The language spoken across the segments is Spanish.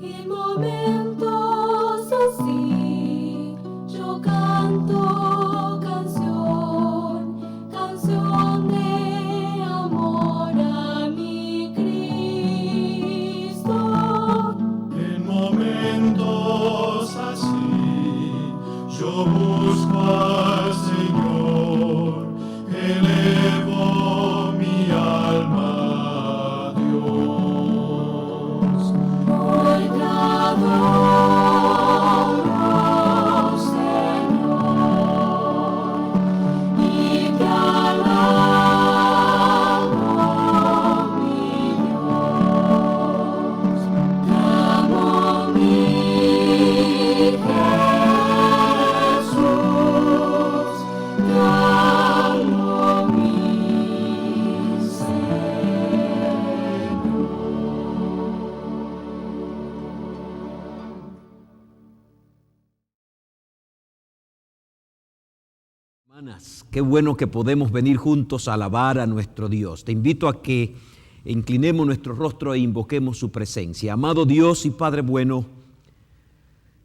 En momentos así yo canto canción de amor a mi Cristo. En momentos así yo busco al Señor, elevo mi alma a Dios. Hoy te adoro, Señor, y te alabo, mi Dios. Te amo, mi Jesús, te amo, mi Hermanas, qué bueno que podemos venir juntos a alabar a nuestro Dios. Te invito a que inclinemos nuestro rostro e invoquemos su presencia. Amado Dios y Padre bueno,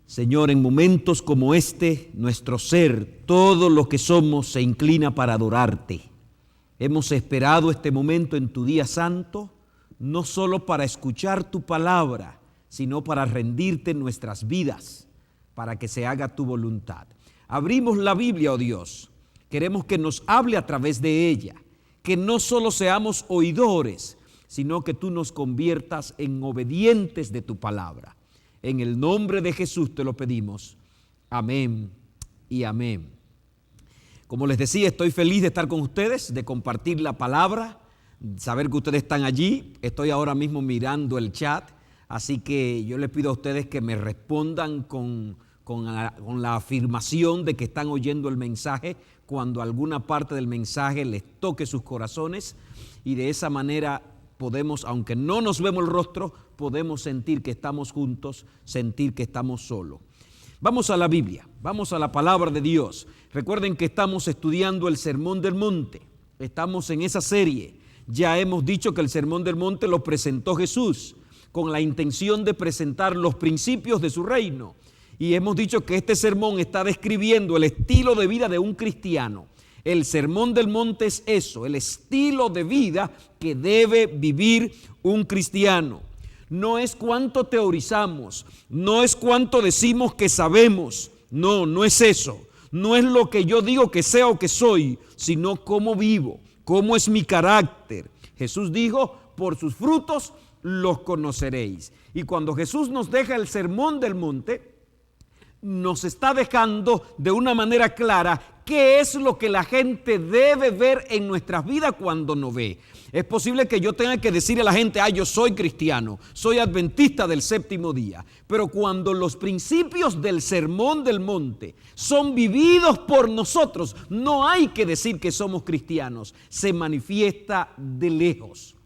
Señor, en momentos como este, nuestro ser, todo lo que somos, se inclina para adorarte. Hemos esperado este momento en tu día santo, no solo para escuchar tu palabra, sino para rendirte nuestras vidas, para que se haga tu voluntad. Abrimos la Biblia, oh Dios. Queremos que nos hable a través de ella, que no solo seamos oidores, sino que tú nos conviertas en obedientes de tu palabra. En el nombre de Jesús te lo pedimos. Amén y amén. Como les decía, estoy feliz de estar con ustedes, de compartir la palabra, saber que ustedes están allí. Estoy ahora mismo mirando el chat, así que yo les pido a ustedes que me respondan con la afirmación de que están oyendo el mensaje cuando alguna parte del mensaje les toque sus corazones, y de esa manera podemos, aunque no nos vemos el rostro, podemos sentir que estamos juntos, sentir que estamos solos. Vamos a la Biblia, vamos a la palabra de Dios. Recuerden que estamos estudiando el Sermón del Monte, estamos en esa serie. Ya hemos dicho que el Sermón del Monte lo presentó Jesús con la intención de presentar los principios de su reino. Y hemos dicho que este sermón está describiendo el estilo de vida de un cristiano. El Sermón del Monte es eso, el estilo de vida que debe vivir un cristiano. No es cuánto teorizamos, no es cuánto decimos que sabemos, no es eso. No es lo que yo digo que sea o que soy, sino cómo vivo, cómo es mi carácter. Jesús dijo, por sus frutos los conoceréis. Y cuando Jesús nos deja el Sermón del Monte, nos está dejando de una manera clara qué es lo que la gente debe ver en nuestras vidas cuando nos ve. Es posible que yo tenga que decirle a la gente, yo soy cristiano, soy adventista del séptimo día. Pero cuando los principios del Sermón del Monte son vividos por nosotros, no hay que decir que somos cristianos, se manifiesta de lejos.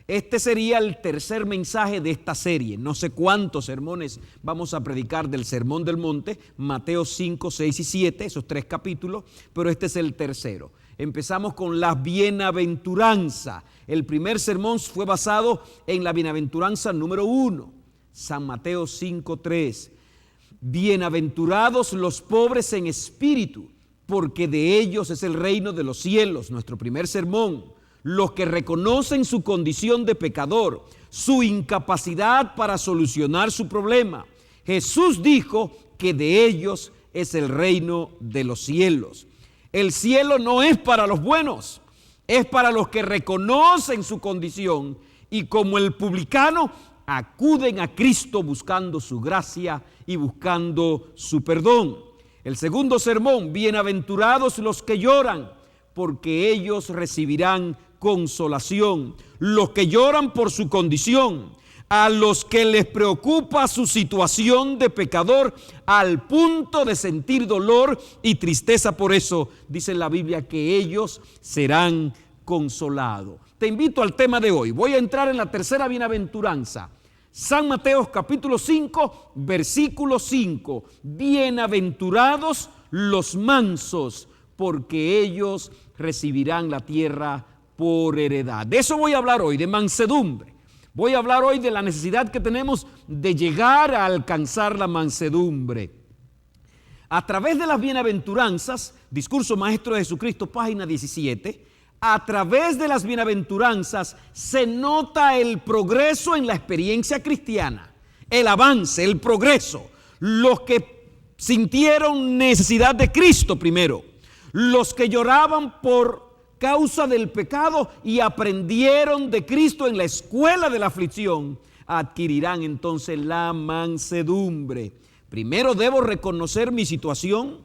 Este sería el tercer mensaje de esta serie. No sé cuántos sermones vamos a predicar del Sermón del Monte, Mateo 5, 6 y 7, esos 3 capítulos, pero este es el tercero. Empezamos con la bienaventuranza. El primer sermón fue basado en la bienaventuranza número 1, San Mateo 5, 3. Bienaventurados los pobres en espíritu, porque de ellos es el reino de los cielos. Nuestro primer sermón. Los que reconocen su condición de pecador, su incapacidad para solucionar su problema. Jesús dijo que de ellos es el reino de los cielos. El cielo no es para los buenos, es para los que reconocen su condición y como el publicano acuden a Cristo buscando su gracia y buscando su perdón. El segundo sermón, bienaventurados los que lloran, porque ellos recibirán consolación. Los que lloran por su condición, a los que les preocupa su situación de pecador al punto de sentir dolor y tristeza por eso, dice la Biblia que ellos serán consolados. Te invito al tema de hoy. Voy a entrar en la tercera bienaventuranza. San Mateo capítulo 5, versículo 5. Bienaventurados los mansos, porque ellos recibirán la tierra por heredad. De eso voy a hablar hoy, de mansedumbre. Voy a hablar hoy de la necesidad que tenemos de llegar a alcanzar la mansedumbre. A través de las bienaventuranzas, discurso maestro de Jesucristo, página 17, a través de las bienaventuranzas se nota el progreso en la experiencia cristiana, el avance, el progreso. Los que sintieron necesidad de Cristo primero, los que lloraban por causa del pecado y aprendieron de Cristo en la escuela de la aflicción, adquirirán entonces la mansedumbre. Primero debo reconocer mi situación,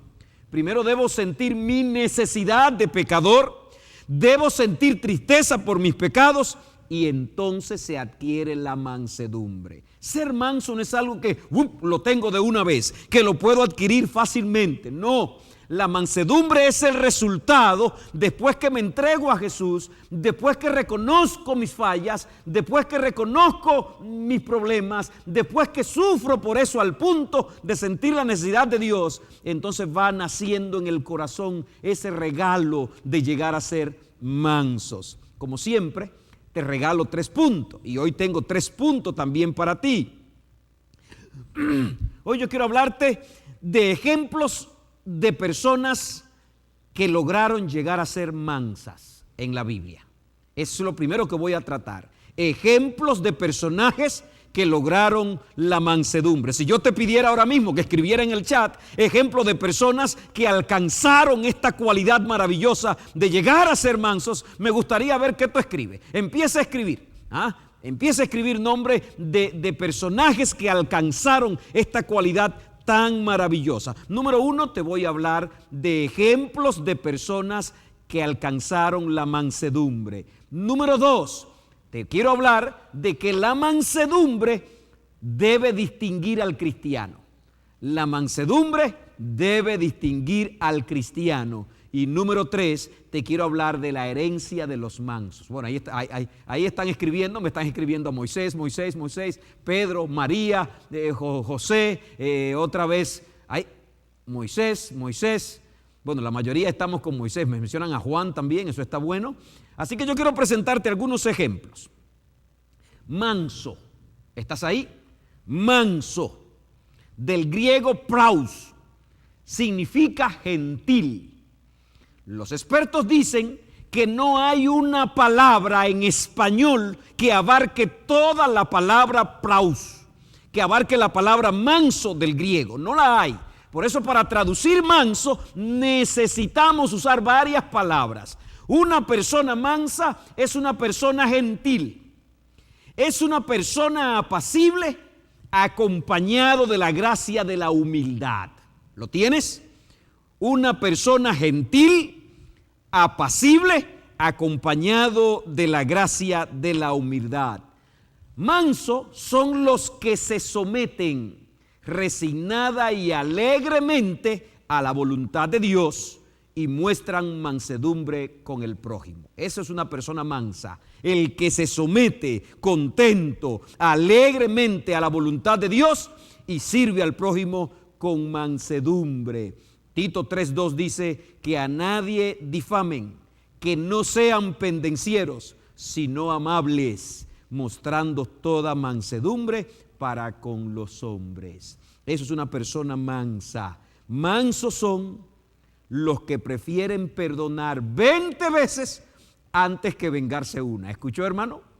primero debo sentir mi necesidad de pecador, debo sentir tristeza por mis pecados y entonces se adquiere la mansedumbre. Ser manso no es algo que lo tengo de una vez, que lo puedo adquirir fácilmente, no. La mansedumbre es el resultado después que me entrego a Jesús, después que reconozco mis fallas, después que reconozco mis problemas, después que sufro por eso al punto de sentir la necesidad de Dios. Entonces va naciendo en el corazón ese regalo de llegar a ser mansos. Como siempre, te regalo 3 puntos y hoy tengo 3 puntos también para ti. Hoy yo quiero hablarte de ejemplos de personas que lograron llegar a ser mansas en la Biblia. Eso es lo primero que voy a tratar. Ejemplos de personajes que lograron la mansedumbre. Si yo te pidiera ahora mismo que escribiera en el chat ejemplos de personas que alcanzaron esta cualidad maravillosa de llegar a ser mansos, me gustaría ver qué tú escribes. Empieza a escribir. Empieza a escribir nombres de personajes que alcanzaron esta cualidad tan maravillosa. Número 1, te voy a hablar de ejemplos de personas que alcanzaron la mansedumbre. Número 2, te quiero hablar de que la mansedumbre debe distinguir al cristiano. La mansedumbre debe distinguir al cristiano. Y número 3, te quiero hablar de la herencia de los mansos. Bueno, ahí están escribiendo, me están escribiendo a Moisés, Pedro, María, José, otra vez, Moisés. Bueno, la mayoría estamos con Moisés, me mencionan a Juan también, eso está bueno. Así que yo quiero presentarte algunos ejemplos. Manso, ¿estás ahí? Manso, del griego praus, significa gentil. Los expertos dicen que no hay una palabra en español que abarque toda la palabra praus, que abarque la palabra manso del griego, no la hay. Por eso para traducir manso necesitamos usar varias palabras. Una persona mansa es una persona gentil, es una persona apacible acompañado de la gracia de la humildad. ¿Lo tienes? Una persona gentil, apacible, acompañado de la gracia de la humildad. Manso son los que se someten resignada y alegremente a la voluntad de Dios y muestran mansedumbre con el prójimo. Eso es una persona mansa, el que se somete contento, alegremente a la voluntad de Dios y sirve al prójimo con mansedumbre. Tito 3:2 dice que a nadie difamen, que no sean pendencieros, sino amables, mostrando toda mansedumbre para con los hombres. Eso es una persona mansa. Mansos son los que prefieren perdonar 20 veces antes que vengarse una. ¿Escuchó, hermano?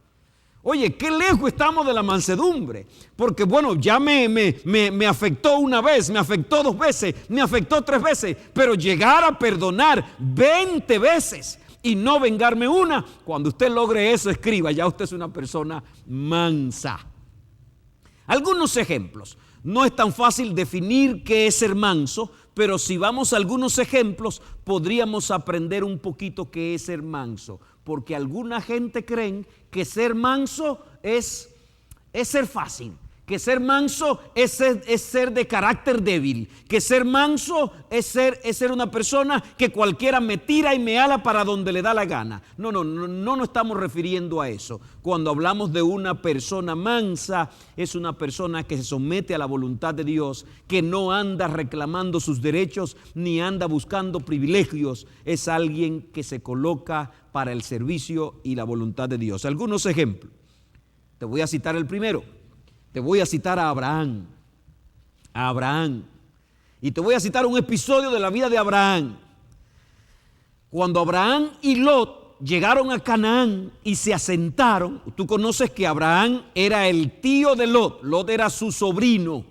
Oye, qué lejos estamos de la mansedumbre, porque bueno, ya me afectó una vez, me afectó 2 veces, me afectó 3 veces, pero llegar a perdonar 20 veces y no vengarme una, cuando usted logre eso, escriba, ya usted es una persona mansa. Algunos ejemplos. No es tan fácil definir qué es ser manso, pero si vamos a algunos ejemplos, podríamos aprender un poquito qué es ser manso. Porque alguna gente creen que ser manso es ser fácil, que ser manso es ser de carácter débil, que ser manso es ser una persona que cualquiera me tira y me ala para donde le da la gana. No nos estamos refiriendo a eso. Cuando hablamos de una persona mansa, es una persona que se somete a la voluntad de Dios, que no anda reclamando sus derechos ni anda buscando privilegios. Es alguien que se coloca para el servicio y la voluntad de Dios. Algunos ejemplos. Te voy a citar el primero. Te voy a citar a Abraham. A Abraham. Y te voy a citar un episodio de la vida de Abraham. Cuando Abraham y Lot llegaron a Canaán y se asentaron, tú conoces que Abraham era el tío de Lot. Lot era su sobrino.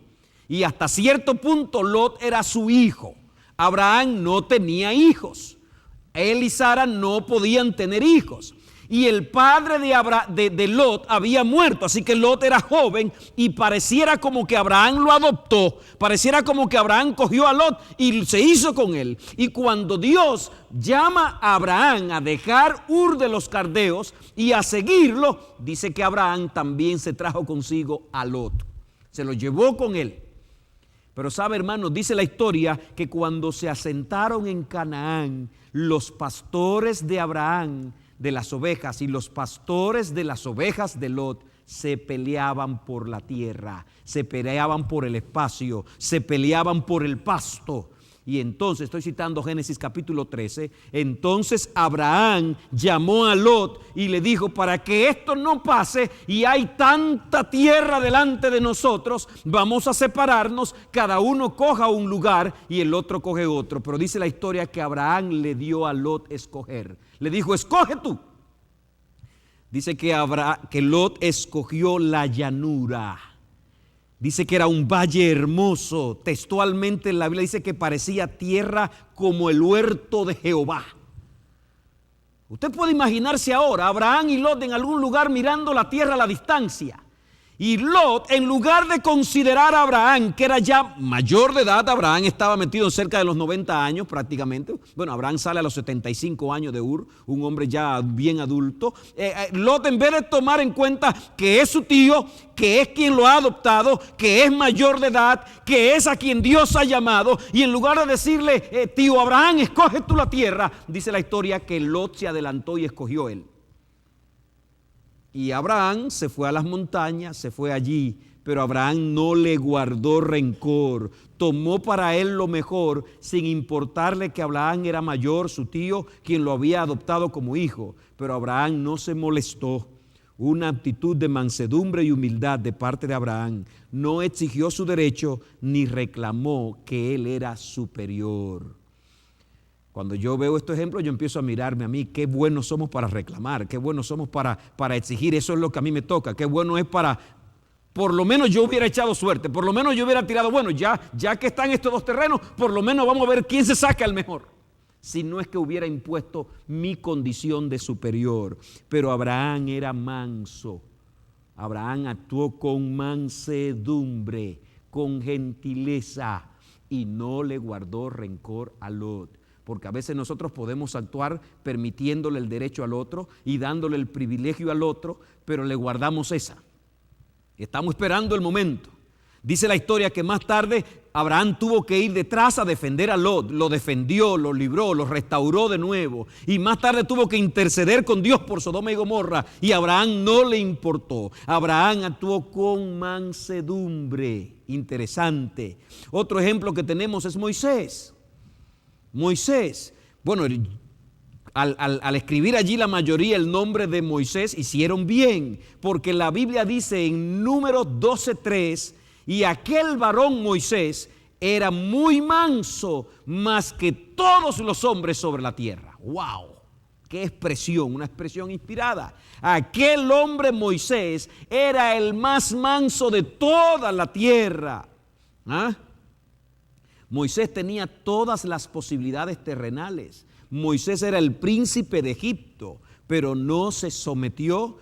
Y hasta cierto punto Lot era su hijo. Abraham no tenía hijos. Él y Sara no podían tener hijos. Y el padre de Lot había muerto, así que Lot era joven y pareciera como que Abraham lo adoptó, pareciera como que Abraham cogió a Lot y se hizo con él. Y cuando Dios llama a Abraham a dejar Ur de los Caldeos y a seguirlo, dice que Abraham también se trajo consigo a Lot, se lo llevó con él. Pero sabe, hermanos, dice la historia que cuando se asentaron en Canaán, los pastores de Abraham, de las ovejas, y los pastores de las ovejas de Lot se peleaban por la tierra, se peleaban por el espacio, se peleaban por el pasto. Y entonces, estoy citando Génesis capítulo 13, entonces Abraham llamó a Lot y le dijo: para que esto no pase y hay tanta tierra delante de nosotros, vamos a separarnos, cada uno coja un lugar y el otro coge otro. Pero dice la historia que Abraham le dio a Lot escoger, le dijo: escoge tú. Dice que Lot escogió la llanura. Dice que era un valle hermoso. Textualmente en la Biblia dice que parecía tierra como el huerto de Jehová. Usted puede imaginarse ahora Abraham y Lot en algún lugar mirando la tierra a la distancia. Y Lot, en lugar de considerar a Abraham, que era ya mayor de edad, Abraham estaba metido cerca de los 90 años prácticamente. Bueno, Abraham sale a los 75 años de Ur, un hombre ya bien adulto. Lot, en vez de tomar en cuenta que es su tío, que es quien lo ha adoptado, que es mayor de edad, que es a quien Dios ha llamado, y en lugar de decirle: tío Abraham, escoge tú la tierra, dice la historia que Lot se adelantó y escogió él. Y Abraham se fue a las montañas, se fue allí, pero Abraham no le guardó rencor, tomó para él lo mejor, sin importarle que Abraham era mayor, su tío, quien lo había adoptado como hijo. Pero Abraham no se molestó. Una actitud de mansedumbre y humildad de parte de Abraham. No exigió su derecho ni reclamó que él era superior. Cuando yo veo estos ejemplos, yo empiezo a mirarme a mí. Qué buenos somos para reclamar, qué buenos somos para exigir. Eso es lo que a mí me toca. Qué bueno es para, por lo menos yo hubiera echado suerte, por lo menos yo hubiera tirado, bueno, ya que están estos dos terrenos, por lo menos vamos a ver quién se saca el mejor. Si no es que hubiera impuesto mi condición de superior. Pero Abraham era manso. Abraham actuó con mansedumbre, con gentileza, y no le guardó rencor a Lot. Porque a veces nosotros podemos actuar permitiéndole el derecho al otro y dándole el privilegio al otro, pero le guardamos esa. Estamos esperando el momento. Dice la historia que más tarde Abraham tuvo que ir detrás a defender a Lot. Lo defendió, lo libró, lo restauró de nuevo. Y más tarde tuvo que interceder con Dios por Sodoma y Gomorra. Y a Abraham no le importó. Abraham actuó con mansedumbre. Interesante. Otro ejemplo que tenemos es Moisés. Moisés, bueno, al escribir allí la mayoría el nombre de Moisés, hicieron bien, porque la Biblia dice en Números 12:3, y aquel varón Moisés era muy manso, más que todos los hombres sobre la tierra. ¡Wow! ¡Qué expresión! Una expresión inspirada. Aquel hombre Moisés era el más manso de toda la tierra. ¿Ah? Moisés tenía todas las posibilidades terrenales. Moisés era el príncipe de Egipto, pero no se sometió,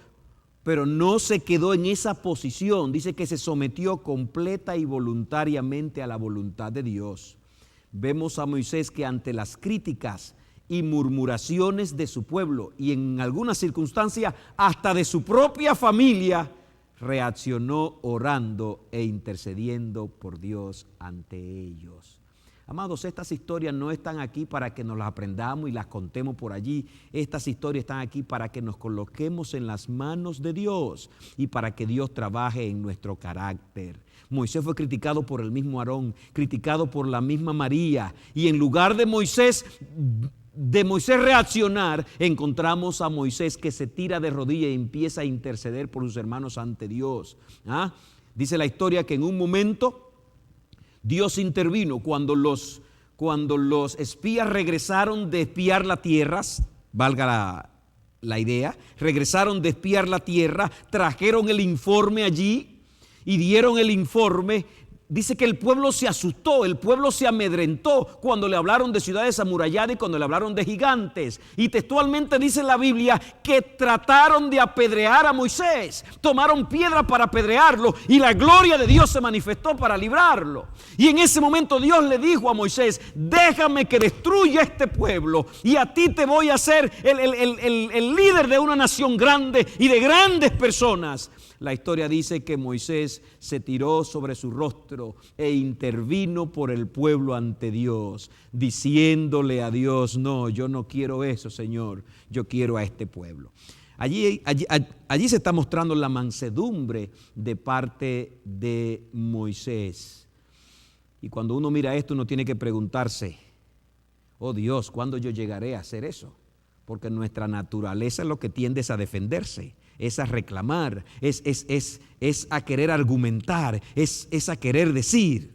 pero no se quedó en esa posición. Dice que se sometió completa y voluntariamente a la voluntad de Dios. Vemos a Moisés que ante las críticas y murmuraciones de su pueblo, y en algunas circunstancias hasta de su propia familia, reaccionó orando e intercediendo por Dios ante ellos. Amados, estas historias no están aquí para que nos las aprendamos y las contemos por allí. Estas historias están aquí para que nos coloquemos en las manos de Dios y para que Dios trabaje en nuestro carácter. Moisés fue criticado por el mismo Aarón, criticado por la misma María, y en lugar de Moisés de Moisés reaccionar, encontramos a Moisés que se tira de rodillas y empieza a interceder por sus hermanos ante Dios. Dice la historia que en un momento Dios intervino cuando los espías regresaron de espiar la tierra, valga la idea, regresaron de espiar la tierra, trajeron el informe allí y dieron el informe. Dice que el pueblo se asustó, el pueblo se amedrentó cuando le hablaron de ciudades amuralladas y cuando le hablaron de gigantes. Y textualmente dice la Biblia que trataron de apedrear a Moisés, tomaron piedra para apedrearlo y la gloria de Dios se manifestó para librarlo. Y en ese momento Dios le dijo a Moisés: déjame que destruya este pueblo y a ti te voy a hacer el líder de una nación grande y de grandes personas. La historia dice que Moisés se tiró sobre su rostro e intervino por el pueblo ante Dios, diciéndole a Dios: no, yo no quiero eso, Señor, yo quiero a este pueblo. Allí se está mostrando la mansedumbre de parte de Moisés. Y cuando uno mira esto, uno tiene que preguntarse: oh Dios, ¿cuándo yo llegaré a hacer eso? Porque nuestra naturaleza es lo que tiende a defenderse, es a reclamar, es a querer argumentar, es a querer decir.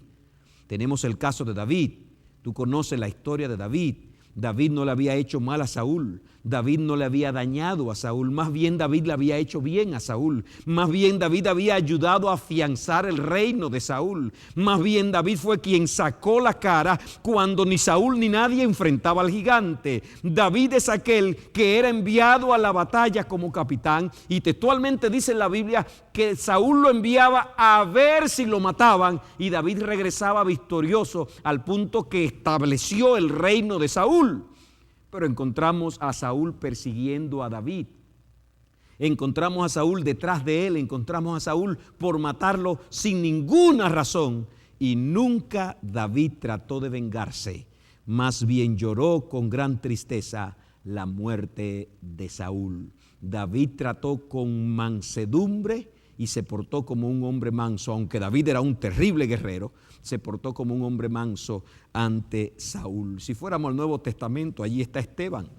Tenemos el caso de David. Tú conoces la historia de David. David no le había hecho mal a Saúl. David no le había dañado a Saúl. Más bien David le había hecho bien a Saúl. Más bien David había ayudado a afianzar el reino de Saúl. Más bien David fue quien sacó la cara cuando ni Saúl ni nadie enfrentaba al gigante. David es aquel que era enviado a la batalla como capitán, y textualmente dice en la Biblia que Saúl lo enviaba a ver si lo mataban y David regresaba victorioso al punto que estableció el reino de Saúl. Pero encontramos a Saúl persiguiendo a David. Encontramos a Saúl detrás de él. Encontramos a Saúl por matarlo sin ninguna razón. Y nunca David trató de vengarse. Más bien lloró con gran tristeza la muerte de Saúl. David trató con mansedumbre y se portó como un hombre manso. Aunque David era un terrible guerrero, se portó como un hombre manso ante Saúl. Si fuéramos al Nuevo Testamento, allí está Esteban.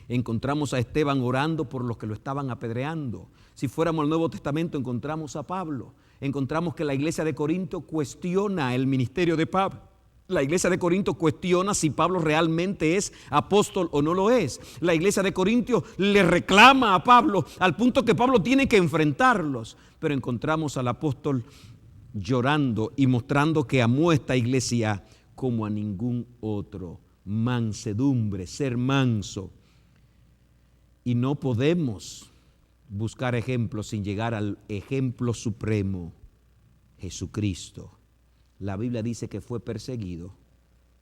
Encontramos a Esteban orando por los que lo estaban apedreando. Si fuéramos al Nuevo Testamento, encontramos a Pablo. Encontramos que la iglesia de Corinto cuestiona el ministerio de Pablo. La iglesia de Corinto cuestiona si Pablo realmente es apóstol o no lo es. La iglesia de Corinto le reclama a Pablo al punto que Pablo tiene que enfrentarlos. Pero encontramos al apóstol llorando y mostrando que amó a esta iglesia como a ningún otro. Mansedumbre, ser manso. Y no podemos buscar ejemplos sin llegar al ejemplo supremo, Jesucristo. La Biblia dice que fue perseguido,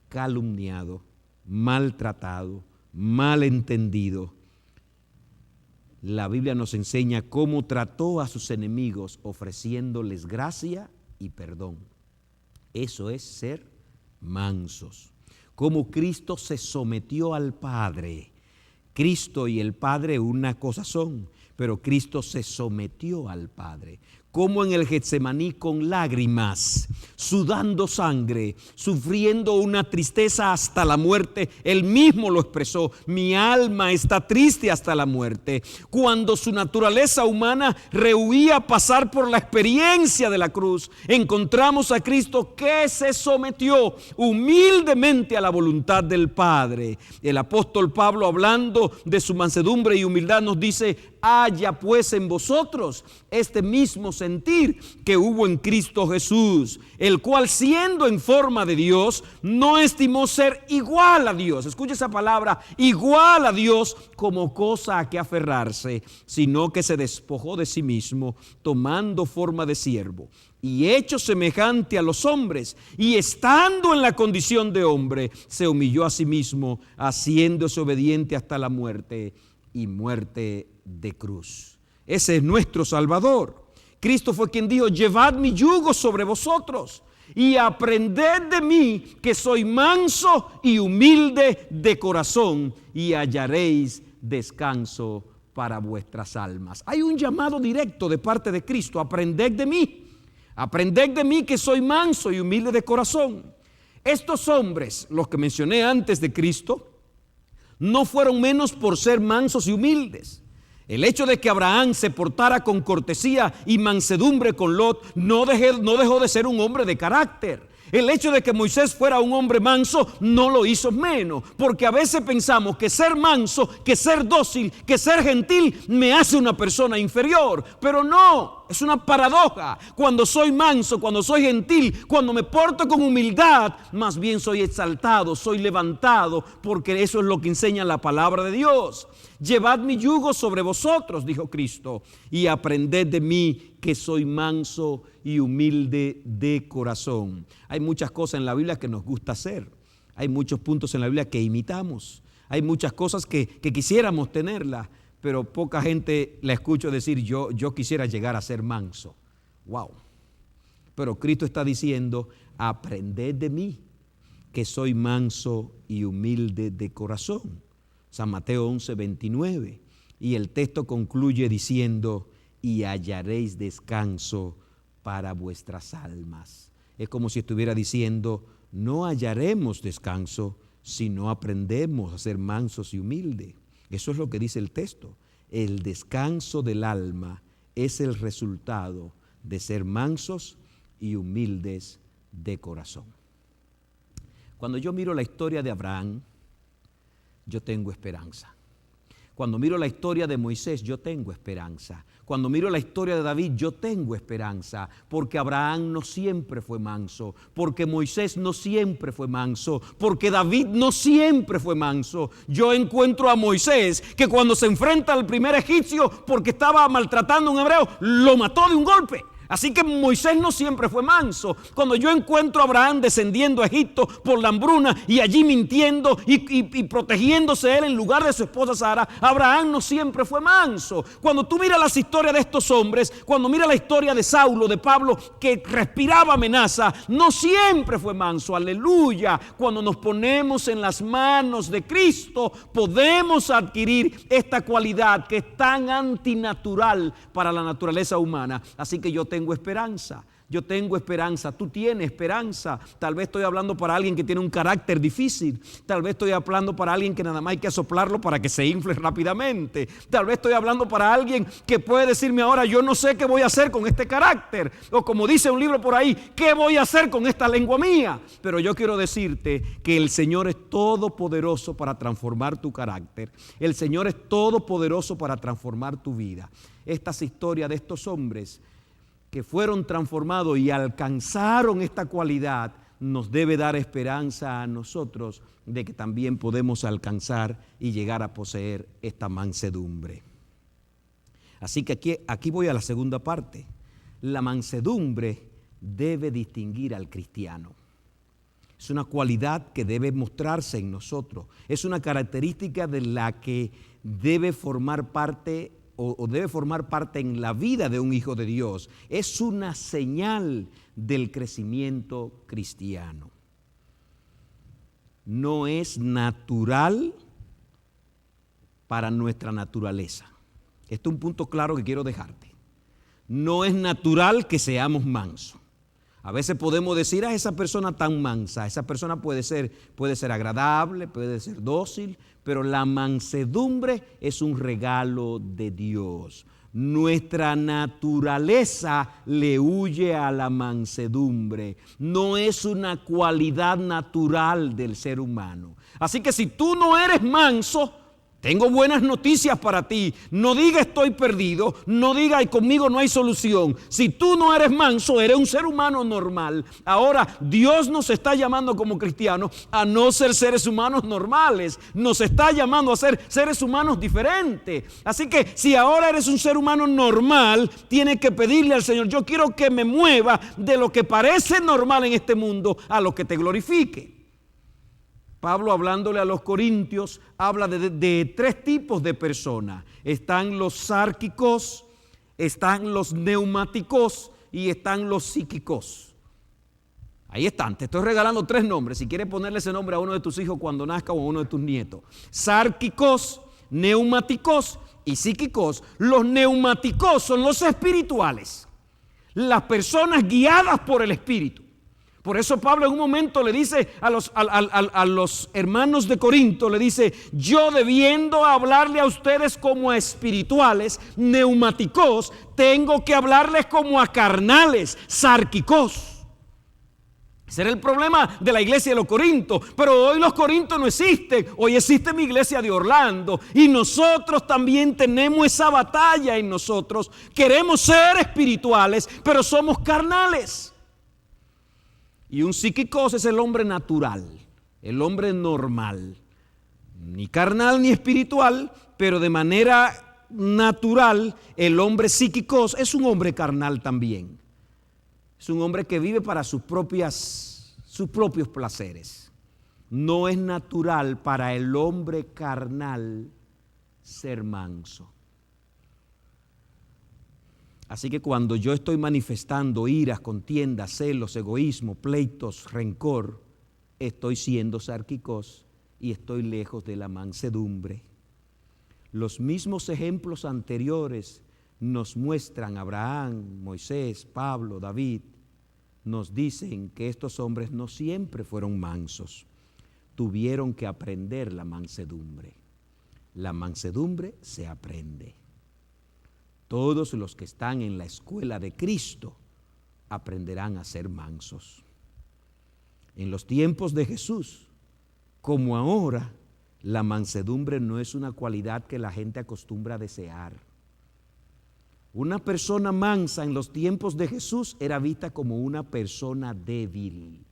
calumniado, maltratado, malentendido. La Biblia nos enseña cómo trató a sus enemigos ofreciéndoles gracia y perdón. Eso es ser mansos. Cómo Cristo se sometió al Padre. Cristo y el Padre una cosa son, pero Cristo se sometió al Padre. Como en el Getsemaní con lágrimas, sudando sangre, sufriendo una tristeza hasta la muerte. Él mismo lo expresó: mi alma está triste hasta la muerte. Cuando su naturaleza humana rehuía pasar por la experiencia de la cruz, encontramos a Cristo que se sometió humildemente a la voluntad del Padre. El apóstol Pablo, hablando de su mansedumbre y humildad, nos dice: haya pues en vosotros este mismo sentir que hubo en Cristo Jesús, el cual, siendo en forma de Dios, no estimó ser igual a Dios. Escucha esa palabra, igual a Dios, como cosa a que aferrarse, sino que se despojó de sí mismo, tomando forma de siervo, y hecho semejante a los hombres, y estando en la condición de hombre, se humilló a sí mismo, haciéndose obediente hasta la muerte, y muerte de cruz. Ese es nuestro Salvador. Cristo fue quien dijo: llevad mi yugo sobre vosotros y aprended de mí, que soy manso y humilde de corazón, y hallaréis descanso para vuestras almas. Hay un llamado directo de parte de Cristo: aprended de mí que soy manso y humilde de corazón. Estos hombres, los que mencioné antes de Cristo, No fueron menos por ser mansos y humildes. El hecho de que Abraham se portara con cortesía y mansedumbre con Lot no dejó de ser un hombre de carácter. El hecho de que Moisés fuera un hombre manso no lo hizo menos, porque a veces pensamos que ser manso, que ser dócil, que ser gentil me hace una persona inferior, pero no, es una paradoja. Cuando soy manso, cuando soy gentil, cuando me porto con humildad, más bien soy exaltado, soy levantado, porque eso es lo que enseña la palabra de Dios. Llevad mi yugo sobre vosotros, dijo Cristo, y aprended de mí, que soy manso y humilde de corazón. Hay muchas cosas en la Biblia que nos gusta hacer. Hay muchos puntos en la Biblia que imitamos. Hay muchas cosas que quisiéramos tenerlas, pero poca gente la escucho decir, yo quisiera llegar a ser manso. Wow. Pero Cristo está diciendo, aprended de mí, que soy manso y humilde de corazón. San Mateo 11:29. Y el texto concluye diciendo, y hallaréis descanso para vuestras almas. Es como si estuviera diciendo, no hallaremos descanso si no aprendemos a ser mansos y humildes. Eso es lo que dice el texto. El descanso del alma es el resultado de ser mansos y humildes de corazón. Cuando yo miro la historia de Abraham, yo tengo esperanza. Cuando miro la historia de Moisés, yo tengo esperanza. Cuando miro la historia de David, yo tengo esperanza, porque Abraham no siempre fue manso, porque Moisés no siempre fue manso, porque David no siempre fue manso. Yo encuentro a Moisés que cuando se enfrenta al primer egipcio porque estaba maltratando a un hebreo, lo mató de un golpe. Así que Moisés no siempre fue manso. Cuando yo encuentro a Abraham descendiendo a Egipto por la hambruna y allí mintiendo y protegiéndose él en lugar de su esposa Sara, Abraham no siempre fue manso. Cuando tú miras las historias de estos hombres, cuando miras la historia de Saulo, de Pablo, que respiraba amenaza, no siempre fue manso. Aleluya. Cuando nos ponemos en las manos de Cristo, podemos adquirir esta cualidad que es tan antinatural para la naturaleza humana. Así que yo tengo esperanza. Yo tengo esperanza, tú tienes esperanza. Tal vez estoy hablando para alguien que tiene un carácter difícil. Tal vez estoy hablando para alguien que nada más hay que soplarlo para que se infle rápidamente. Tal vez estoy hablando para alguien que puede decirme ahora, yo no sé qué voy a hacer con este carácter. O como dice un libro por ahí, ¿qué voy a hacer con esta lengua mía? Pero yo quiero decirte que el Señor es todopoderoso para transformar tu carácter. El Señor es todopoderoso para transformar tu vida. Estas historias de estos hombres que fueron transformados y alcanzaron esta cualidad, nos debe dar esperanza a nosotros de que también podemos alcanzar y llegar a poseer esta mansedumbre. Así que aquí voy a la segunda parte. La mansedumbre debe distinguir al cristiano. Es una cualidad que debe mostrarse en nosotros. Es una característica de la que debe formar parte o debe formar parte en la vida de un hijo de Dios. Es una señal del crecimiento cristiano. No es natural para nuestra naturaleza. Este es un punto claro que quiero dejarte. No es natural que seamos mansos. A veces podemos decir a esa persona tan mansa, esa persona puede ser agradable, puede ser dócil, pero la mansedumbre es un regalo de Dios. Nuestra naturaleza le huye a la mansedumbre. No es una cualidad natural del ser humano. Así que si tú no eres manso, tengo buenas noticias para ti. No diga estoy perdido, no diga y conmigo no hay solución. Si tú no eres manso, eres un ser humano normal. Ahora, Dios nos está llamando como cristianos a no ser seres humanos normales. Nos está llamando a ser seres humanos diferentes. Así que si ahora eres un ser humano normal, tienes que pedirle al Señor, yo quiero que me mueva de lo que parece normal en este mundo a lo que te glorifique. Pablo, hablándole a los corintios, habla de tres tipos de personas. Están los sárquicos, están los neumáticos y están los psíquicos. Ahí están, te estoy regalando tres nombres. Si quieres ponerle ese nombre a uno de tus hijos cuando nazca o a uno de tus nietos. Sárquicos, neumáticos y psíquicos. Los neumáticos son los espirituales. Las personas guiadas por el Espíritu. Por eso Pablo en un momento le dice a los hermanos de Corinto, le dice: yo debiendo hablarle a ustedes como a espirituales, neumáticos, tengo que hablarles como a carnales, sárquicos. Ese era el problema de la iglesia de los Corintos. Pero hoy los Corintos no existen. Hoy existe mi iglesia de Orlando. Y nosotros también tenemos esa batalla en nosotros. Queremos ser espirituales, pero somos carnales. Y un psíquicos es el hombre natural, el hombre normal. Ni carnal ni espiritual, pero de manera natural, el hombre psíquicos es un hombre carnal también. Es un hombre que vive para sus propios placeres. No es natural para el hombre carnal ser manso. Así que cuando yo estoy manifestando iras, contiendas, celos, egoísmo, pleitos, rencor, estoy siendo sárquicos y estoy lejos de la mansedumbre. Los mismos ejemplos anteriores nos muestran, Abraham, Moisés, Pablo, David, nos dicen que estos hombres no siempre fueron mansos. Tuvieron que aprender la mansedumbre. La mansedumbre se aprende. Todos los que están en la escuela de Cristo aprenderán a ser mansos. En los tiempos de Jesús, como ahora, la mansedumbre no es una cualidad que la gente acostumbra a desear. Una persona mansa en los tiempos de Jesús era vista como una persona débil.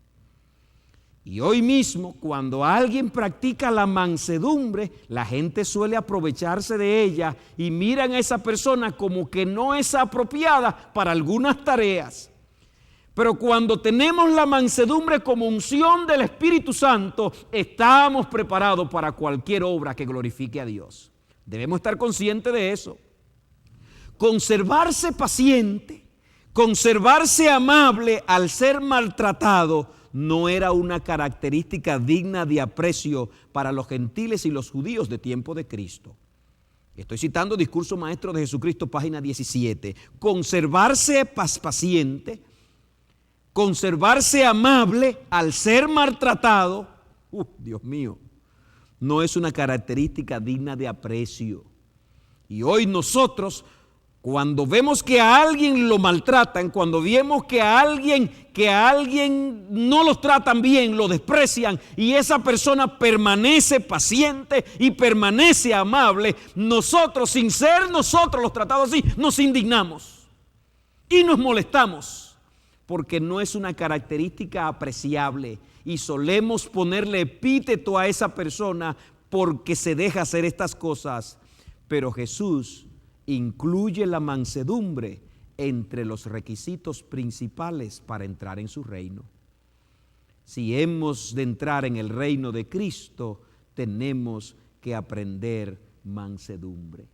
Y hoy mismo, cuando alguien practica la mansedumbre, la gente suele aprovecharse de ella y miran a esa persona como que no es apropiada para algunas tareas. Pero cuando tenemos la mansedumbre como unción del Espíritu Santo, estamos preparados para cualquier obra que glorifique a Dios. Debemos estar conscientes de eso. Conservarse paciente, conservarse amable al ser maltratado, no era una característica digna de aprecio para los gentiles y los judíos de tiempo de Cristo. Estoy citando Discurso Maestro de Jesucristo, página 17. Conservarse paciente, conservarse amable al ser maltratado, Dios mío, no es una característica digna de aprecio. Y hoy nosotros, cuando vemos que a alguien lo maltratan, cuando vemos que a alguien no los tratan bien, lo desprecian y esa persona permanece paciente y permanece amable, nosotros, sin ser nosotros los tratados así, nos indignamos y nos molestamos porque no es una característica apreciable y solemos ponerle epíteto a esa persona porque se deja hacer estas cosas. Pero Jesús incluye la mansedumbre entre los requisitos principales para entrar en su reino. Si hemos de entrar en el reino de Cristo, tenemos que aprender mansedumbre.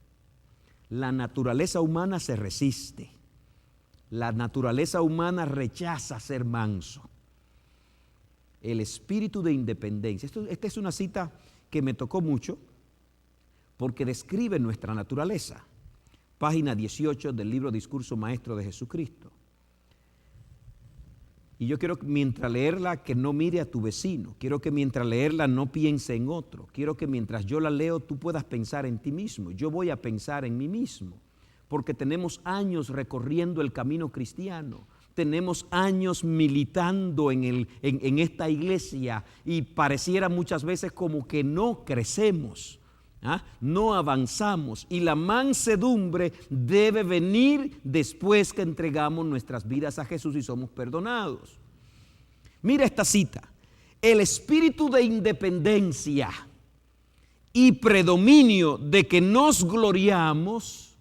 La naturaleza humana se resiste. La naturaleza humana rechaza ser manso. El espíritu de independencia. Esta es una cita que me tocó mucho porque describe nuestra naturaleza. Página 18 del libro Discurso Maestro de Jesucristo. Y yo quiero, mientras leerla, que no mire a tu vecino. Quiero que mientras leerla no piense en otro. Quiero que mientras yo la leo tú puedas pensar en ti mismo. Yo voy a pensar en mí mismo, porque tenemos años recorriendo el camino cristiano. Tenemos años militando en esta iglesia y pareciera muchas veces como que no crecemos. No avanzamos y la mansedumbre debe venir después que entregamos nuestras vidas a Jesús y somos perdonados. Mira esta cita: el espíritu de independencia y predominio de que nos gloriamos.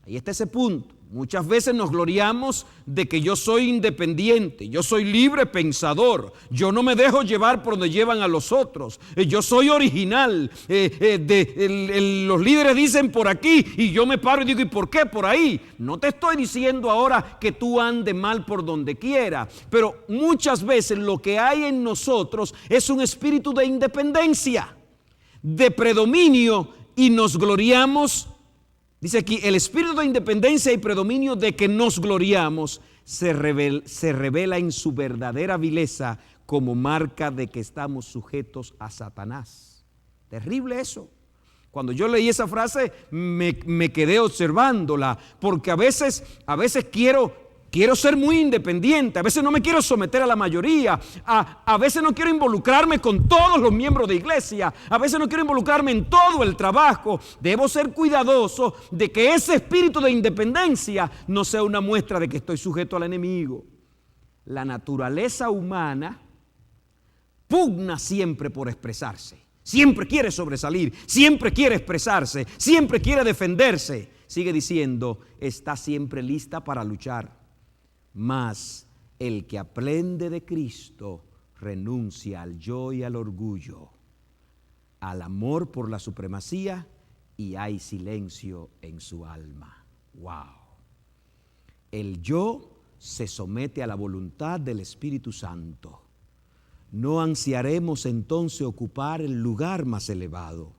Ahí está ese punto. Muchas veces nos gloriamos de que yo soy independiente, yo soy libre pensador, yo no me dejo llevar por donde llevan a los otros, yo soy original, los líderes dicen por aquí y yo me paro y digo, ¿y por qué por ahí? No te estoy diciendo ahora que tú andes mal por donde quiera, pero muchas veces lo que hay en nosotros es un espíritu de independencia, de predominio, y nos gloriamos Dice aquí, el espíritu de independencia y predominio de que nos gloriamos se revela en su verdadera vileza como marca de que estamos sujetos a Satanás. Terrible eso. Cuando yo leí esa frase me quedé observándola, porque a veces quiero ser muy independiente, a veces no me quiero someter a la mayoría, a veces no quiero involucrarme con todos los miembros de iglesia, a veces no quiero involucrarme en todo el trabajo. Debo ser cuidadoso de que ese espíritu de independencia no sea una muestra de que estoy sujeto al enemigo. La naturaleza humana pugna siempre por expresarse, siempre quiere sobresalir, siempre quiere expresarse, siempre quiere defenderse. Sigue diciendo, está siempre lista para luchar. Mas el que aprende de Cristo renuncia al yo y al orgullo, al amor por la supremacía, y hay silencio en su alma. ¡Wow! El yo se somete a la voluntad del Espíritu Santo. No ansiaremos entonces ocupar el lugar más elevado.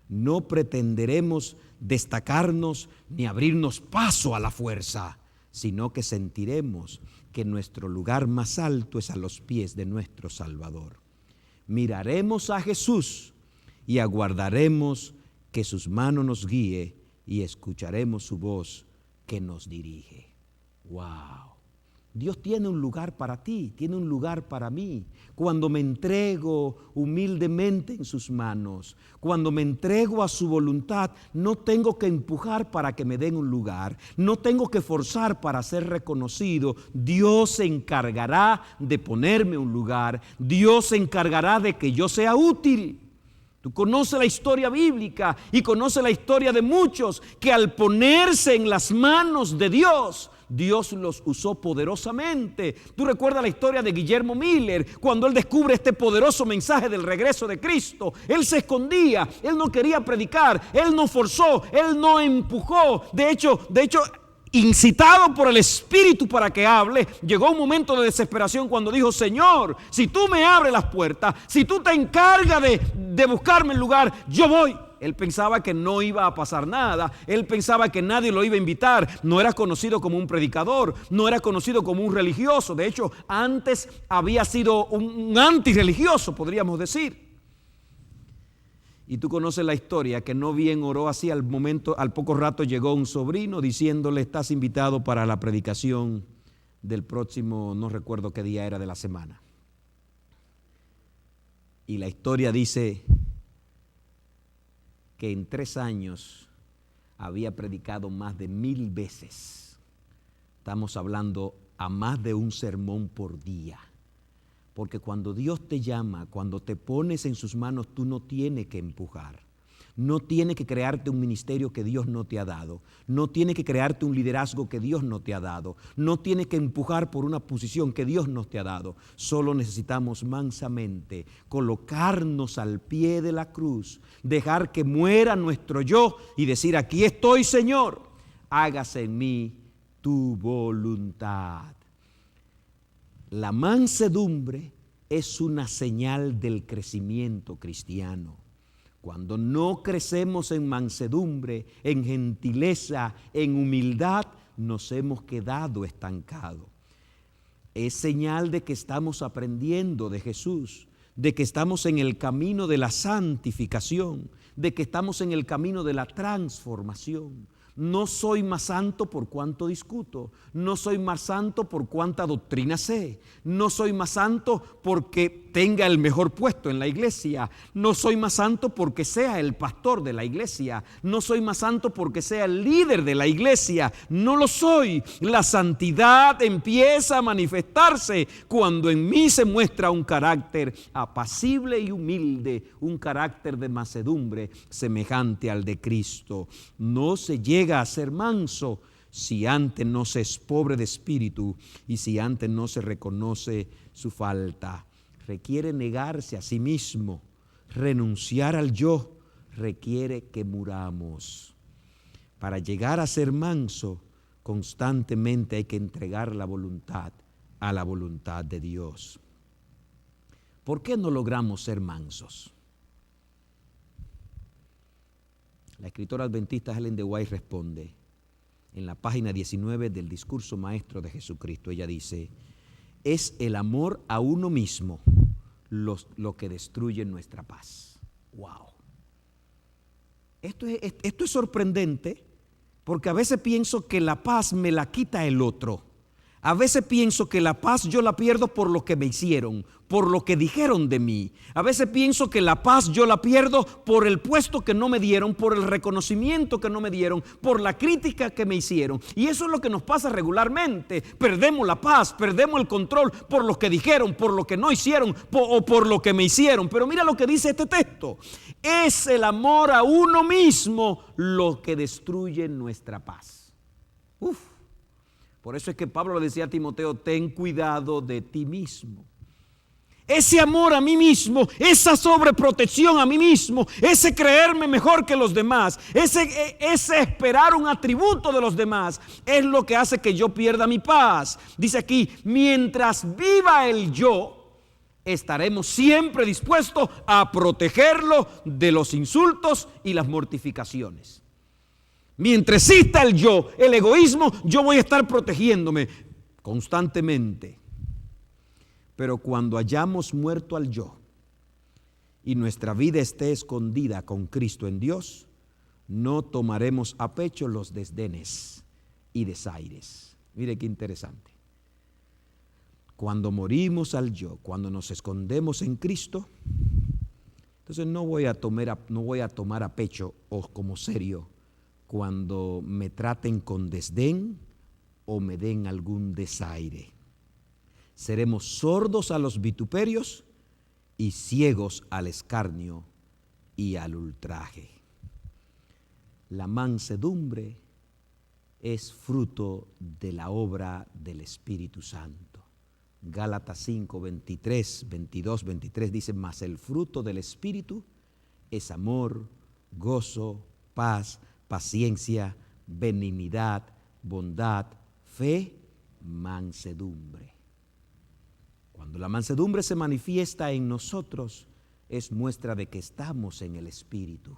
No pretenderemos destacarnos ni abrirnos paso a la fuerza, sino que sentiremos que nuestro lugar más alto es a los pies de nuestro Salvador. Miraremos a Jesús y aguardaremos que sus manos nos guíe y escucharemos su voz que nos dirige. ¡Wow! Dios tiene un lugar para ti, tiene un lugar para mí. Cuando me entrego humildemente en sus manos, cuando me entrego a su voluntad, no tengo que empujar para que me den un lugar, no tengo que forzar para ser reconocido. Dios se encargará de ponerme un lugar, Dios se encargará de que yo sea útil. Tú conoces la historia bíblica y conoces la historia de muchos que al ponerse en las manos de Dios, Dios los usó poderosamente. Tú recuerdas la historia de Guillermo Miller, cuando él descubre este poderoso mensaje del regreso de Cristo. Él se escondía, él no quería predicar, él no forzó, él no empujó. De hecho, incitado por el Espíritu para que hable, llegó un momento de desesperación cuando dijo: Señor, si tú me abres las puertas, si tú te encargas de buscarme el lugar, yo voy. Él pensaba que no iba a pasar nada, él pensaba que nadie lo iba a invitar, no era conocido como un predicador, no era conocido como un religioso. De hecho, antes había sido un antirreligioso, podríamos decir. Y tú conoces la historia, que no bien oró así, al poco rato llegó un sobrino diciéndole: estás invitado para la predicación del próximo, no recuerdo qué día era de la semana. Y la historia dice que en 3 años había predicado más de 1000 veces. Estamos hablando a más de un sermón por día. Porque cuando Dios te llama, cuando te pones en sus manos, tú no tienes que empujar. No tienes que crearte un ministerio que Dios no te ha dado. No tienes que crearte un liderazgo que Dios no te ha dado. No tienes que empujar por una posición que Dios no te ha dado. Solo necesitamos mansamente colocarnos al pie de la cruz, dejar que muera nuestro yo y decir: aquí estoy, Señor, hágase en mí tu voluntad. La mansedumbre es una señal del crecimiento cristiano. Cuando no crecemos en mansedumbre, en gentileza, en humildad, nos hemos quedado estancados. Es señal de que estamos aprendiendo de Jesús, de que estamos en el camino de la santificación, de que estamos en el camino de la transformación. No soy más santo por cuanto discuto, no soy más santo por cuánta doctrina sé, no soy más santo porque tenga el mejor puesto en la iglesia, no soy más santo porque sea el pastor de la iglesia, no soy más santo porque sea el líder de la iglesia, no lo soy. La santidad empieza a manifestarse cuando en mí se muestra un carácter apacible y humilde, un carácter de mansedumbre semejante al de Cristo. No se llega a ser manso si antes no se es pobre de espíritu y si antes no se reconoce su falta. Requiere negarse a sí mismo, renunciar al yo, requiere que muramos. Para llegar a ser manso, constantemente hay que entregar la voluntad a la voluntad de Dios. ¿Por qué no logramos ser mansos? La escritora adventista Ellen de White responde en la página 19 del discurso maestro de Jesucristo. Ella dice: es el amor a uno mismo lo que destruye nuestra paz. ¡Wow! Esto es sorprendente, porque a veces pienso que la paz me la quita el otro. A veces pienso que la paz yo la pierdo por lo que me hicieron, por lo que dijeron de mí. A veces pienso que la paz yo la pierdo por el puesto que no me dieron, por el reconocimiento que no me dieron, por la crítica que me hicieron. Y eso es lo que nos pasa regularmente. Perdemos la paz, perdemos el control por lo que dijeron, por lo que no hicieron o por lo que me hicieron. Pero mira lo que dice este texto: es el amor a uno mismo lo que destruye nuestra paz. Uf. Por eso es que Pablo le decía a Timoteo: ten cuidado de ti mismo. Ese amor a mí mismo, esa sobreprotección a mí mismo, ese creerme mejor que los demás, ese esperar un atributo de los demás, es lo que hace que yo pierda mi paz. Dice aquí: mientras viva el yo, estaremos siempre dispuestos a protegerlo de los insultos y las mortificaciones. Mientras exista el yo, el egoísmo, yo voy a estar protegiéndome constantemente. Pero cuando hayamos muerto al yo y nuestra vida esté escondida con Cristo en Dios, no tomaremos a pecho los desdenes y desaires. Mire qué interesante. Cuando morimos al yo, cuando nos escondemos en Cristo, entonces no voy a tomar a pecho o como serio cuando me traten con desdén o me den algún desaire. Seremos sordos a los vituperios y ciegos al escarnio y al ultraje. La mansedumbre es fruto de la obra del Espíritu Santo. Gálatas 5, 23, 22, 23 dice: mas el fruto del Espíritu es amor, gozo, paz, paciencia, benignidad, bondad, fe, mansedumbre. Cuando la mansedumbre se manifiesta en nosotros, es muestra de que estamos en el Espíritu.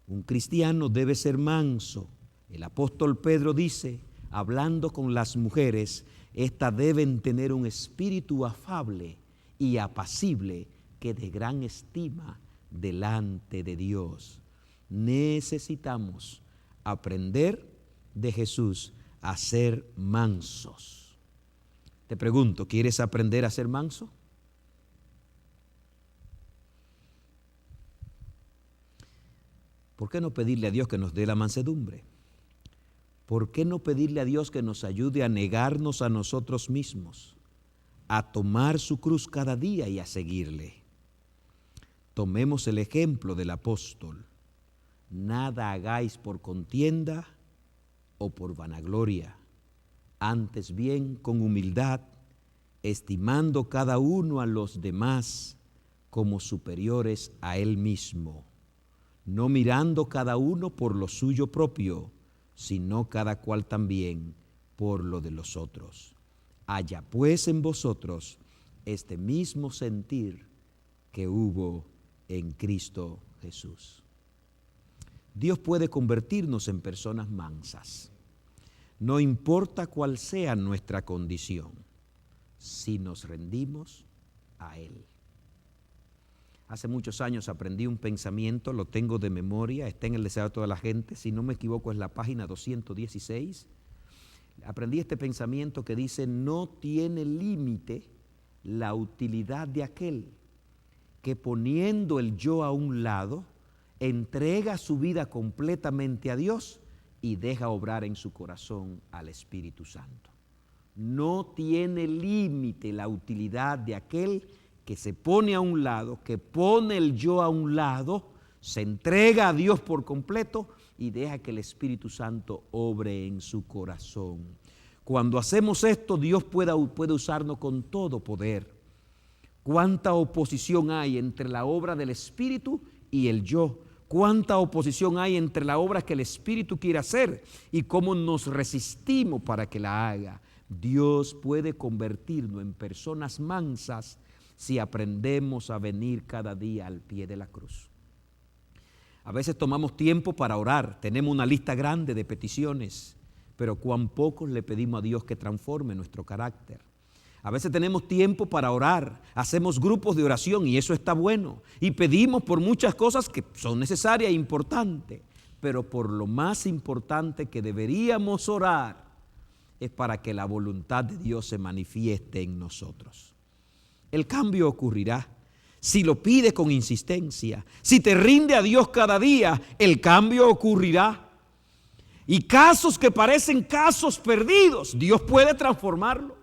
Un cristiano debe ser manso. El apóstol Pedro dice, hablando con las mujeres, estas deben tener un espíritu afable y apacible, que de gran estima delante de Dios. Necesitamos aprender de Jesús a ser mansos. Te pregunto, ¿quieres aprender a ser manso? ¿Por qué no pedirle a Dios que nos dé la mansedumbre? ¿Por qué no pedirle a Dios que nos ayude a negarnos a nosotros mismos, a tomar su cruz cada día y a seguirle? Tomemos el ejemplo del apóstol. Nada hagáis por contienda o por vanagloria, antes bien con humildad, estimando cada uno a los demás como superiores a él mismo, no mirando cada uno por lo suyo propio, sino cada cual también por lo de los otros. Haya pues en vosotros este mismo sentir que hubo en Cristo Jesús. Dios puede convertirnos en personas mansas. No importa cuál sea nuestra condición, si nos rendimos a Él. Hace muchos años aprendí un pensamiento, lo tengo de memoria, está en el Deseo de toda la gente, si no me equivoco es la página 216. Aprendí este pensamiento que dice: no tiene límite la utilidad de aquel que, poniendo el yo a un lado, entrega su vida completamente a Dios y deja obrar en su corazón al Espíritu Santo. No tiene límite la utilidad de aquel que se pone a un lado, que pone el yo a un lado, se entrega a Dios por completo y deja que el Espíritu Santo obre en su corazón. Cuando hacemos esto, Dios puede usarnos con todo poder. ¿Cuánta oposición hay entre la obra del Espíritu y el yo? ¿Cuánta oposición hay entre la obra que el Espíritu quiere hacer y cómo nos resistimos para que la haga? Dios puede convertirnos en personas mansas si aprendemos a venir cada día al pie de la cruz. A veces tomamos tiempo para orar, tenemos una lista grande de peticiones, pero cuán pocos le pedimos a Dios que transforme nuestro carácter. A veces tenemos tiempo para orar, hacemos grupos de oración y eso está bueno. Y pedimos por muchas cosas que son necesarias e importantes, pero por lo más importante que deberíamos orar es para que la voluntad de Dios se manifieste en nosotros. El cambio ocurrirá si lo pides con insistencia, si te rinde a Dios cada día, el cambio ocurrirá. Y casos que parecen casos perdidos, Dios puede transformarlo.